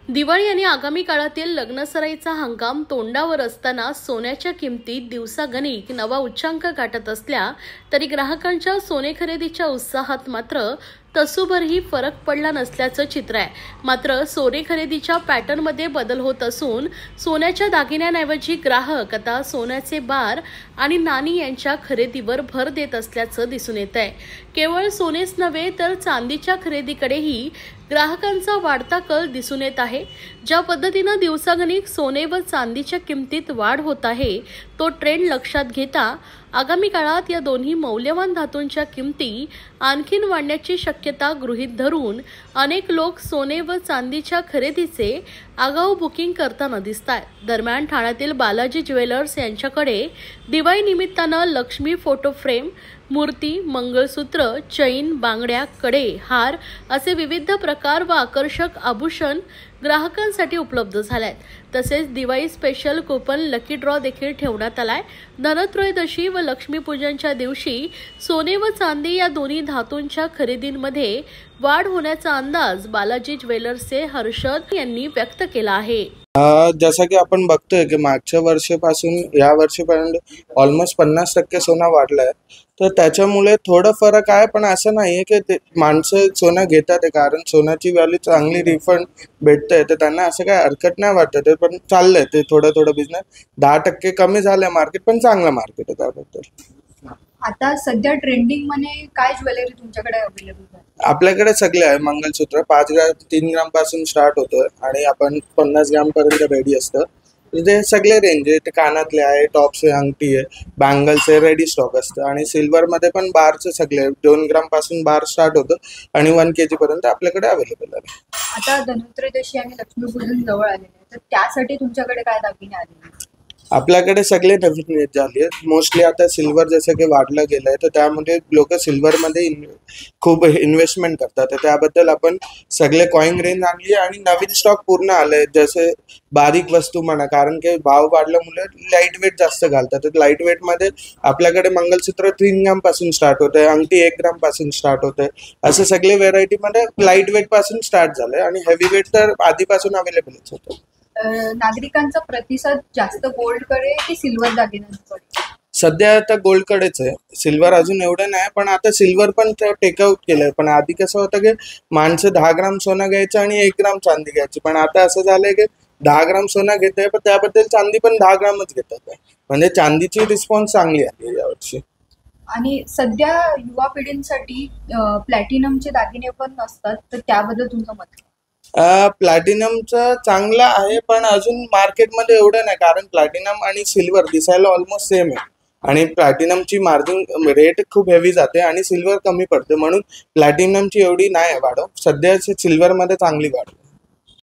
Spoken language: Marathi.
दिवाळी आणि आगामी काळातील लग्नसराईचा हंगाम तोंडावर असताना सोन्याच्या किमतीत दिवसागणिक नवा उच्चांक गाठत असल्या तरी ग्राहकांच्या सोने खरेदीच्या उत्साहात मात्र तसूभरही फरक पडला नसल्याचं चित्र आहे। मात्र सोने खरेदीच्या पॅटर्नमध्ये बदल होत असून सोन्याच्या दागिन्यांऐवजी ग्राहक आता सोन्याचे बार आणि नाणी यांच्या खरेदीवर भर देत असल्याचं दिसून येत आहे। केवळ सोनेच नव्हे तर चांदीच्या खरेदीकडेही ग्राहकांचा वाढता कल दिसून येत आहे। ज्या पद्धतीने दिवसागणिक सोने व चांदीच्या किमतीत वाढ होत आहे तो ट्रेंड लक्षात घेता आगामी काळात या दोन्ही मौल्यवान धातूंच्या किमती आणखीन वाढण्याची शक्यता गृहीत धरून अनेक लोक सोने व चांदीच्या खरेदीचे आगाऊ बुकिंग करताना दिसतात। दरम्यान ठाण्यातील बालाजी ज्वेलर्स यांच्याकडे दिवाळी निमित्तानं लक्ष्मी फोटो फ्रेम, मूर्ती, मंगळसूत्र, चैन, बांगड्या, कडे, हार असे विविध प्रकार व आकर्षक आभूषण ग्राहकांसाठी उपलब्ध झालेत। तसेच Diwali special coupon lucky draw देखील ठेवण्यात आलाय। धनत्रयोदशी व लक्ष्मीपूजनच्या दिवशी सोने व चांदी या दोन्ही धातूंच्या खरेदींमध्ये वाढ होण्याचा अंदाज बालाजी ज्वेलर्सचे हर्षद यांनी व्यक्त केला आहे। जसं की आपण बघतोय की मागच्या वर्षापासून या वर्षीपर्यंत ऑलमोस्ट 50% सोना वाढलाय, तर त्याच्यामुळे थोडं फरक आहे। पण असं नाहीये की माणसं सोनं घेतात कारण सोन्याची व्हॅल्यू चांगली रिफंड भेटते, तर त्यांना असं काय हरकत नाही वाटत। पण चाललंय ते थोडं बिझनेस 10% कमी झालंय मार्केट, पण चांगलं मार्केट आहे त्याबद्दल। आता सध्या ट्रेंडिंग मध्ये काय ज्वेलरी तुमच्याकडे अवेलेबल आहे? आपल्याकडे सगळे आहे। मंगलसूत्र 5 ग्राम 3 ग्राम पासून स्टार्ट होतोय आणि आपण 50 ग्राम पर्यंत रेडी असतं। ते सगळे रेंज आहे, ते कानातले आहे, टॉप्स आहे, अंगठी आहे, बँगल्स आहे, रेडी स्टॉक असतं। आणि सिल्वर मध्ये पण बारचे सगळे 2 ग्राम पासून बार स्टार्ट होतं आणि 1 kg पर्यंत आपल्याकडे अवेलेबल आहे। आता धनत्रयोदशी आणि लक्ष्मीपूजन जवळ आलेले आहे, तर त्यासाठी तुमच्याकडे काय दागिने आले? आपल्याकडे सगळे नवीन रेट झाली आहेत। मोस्टली आता सिल्वर जसं की वाढलं गेलंय, तर त्यामध्ये लोक सिल्वरमध्ये खूप इन्व्हेस्टमेंट करतात, तर त्याबद्दल आपण सगळे कॉइन रेंज आणली आणि नवीन स्टॉक पूर्ण आले। जसे बारीक वस्तू म्हणा, कारण की भाव वाढल्यामुळे लाईट वेट जास्त घालतात, तर लाईट वेटमध्ये आपल्याकडे मंगलसूत्र 3 ग्राम पासून स्टार्ट होते, अंगठी 1 ग्राम पासून स्टार्ट होते। असे सगळे व्हेरायटीमध्ये लाईट वेट पासून स्टार्ट झालंय आणि हेवी वेट तर आधीपासून अवेलेबलच होतं। नागरिकांचा प्रतिसाद जास्त गोल्डकडे की सिल्वर दागिन्यांकडे? सध्या आता गोल्डकडेच आहे, सिल्वर अजून एवढं नाही। पण आता सिल्वर पण टेकआउट केलंय। पण आधी कसं होतं की माणसं 10 ग्राम सोनं घ्यायचं आणि 1 ग्राम चांदी घ्यायची, पण आता असं झालंय की 10 ग्राम सोनं घेत आहे, पण त्याबद्दल चांदी पण 10 ग्रामच घेतात। म्हणजे चांदीची रिस्पॉन्स चांगली आहे यावर्षी। आणि सध्या युवा पिढींसाठी प्लॅटिनमचे दागिने पण असतात, तर त्याबद्दल तुमचं मत? प्लॅटिनमचं चांगलं आहे, पण अजून मार्केटमध्ये एवढं नाही, कारण प्लॅटिनम आणि सिल्वर दिसायला ऑलमोस्ट सेम आहे आणि प्लॅटिनमची मार्जिन रेट खूप हेवी जाते आणि सिल्वर कमी पडते, म्हणून प्लॅटिनमची एवढी नाही वाढ। सध्या सिल्वरमध्ये चांगली वाढ।